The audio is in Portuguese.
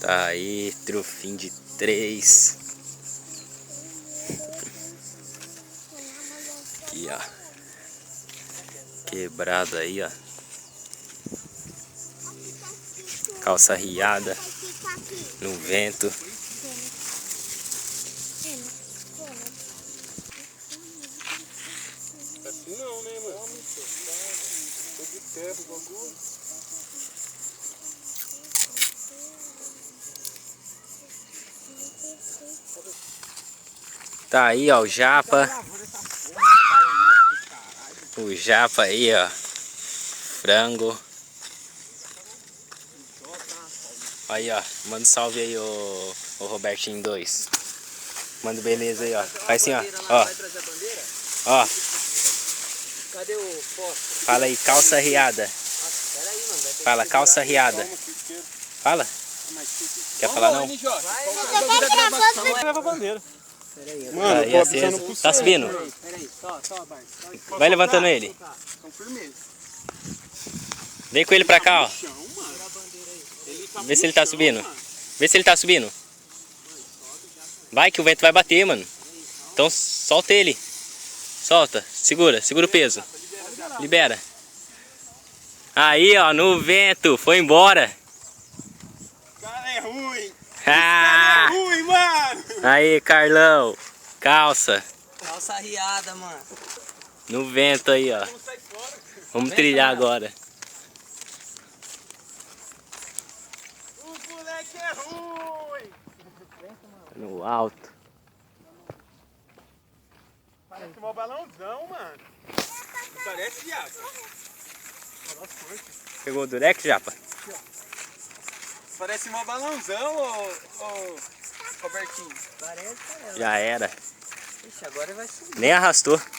Tá aí, trufim de 3. Aqui, ó. Quebrado aí, ó. Calça riada no vento. Assim não, né, mano? Tô de terra o bagulho. Tá aí, ó, o japa. O japa aí, ó. Frango. Aí, ó. Manda um salve aí, o Robertinho 2. Manda beleza aí, ó. Faz assim, ó. Ó. Ó. Cadê o fósforo? Fala aí, calça riada. Peraí, mano. Fala, calça riada. Fala. Quer falar não? Leva a bandeira. Peraí, Mano, Aí, aceso. Tá subindo? peraí. Só, Bart. Vai levantando ele. São firmeza. Vem com ele pra cá, ó. Chão, mano. Ele tá Vê se ele no tá chão, subindo. mano. Vê se ele tá subindo. Vai que o vento vai bater, mano. Então solta ele. Solta. Segura o peso. Libera. Aí, ó, no vento. Foi embora. O cara é ruim. Ah! É ruim, mano. Aí, Carlão. Calça. Calça riada, mano. No vento aí, ó. Vamos trilhar agora. O moleque é ruim. No alto. Parece um balãozão, mano. Não parece, viado? Pegou o durex, japa? Parece um balãozão, ô Robertinho. Parece. Já era. Ixi, agora vai subir. Nem arrastou.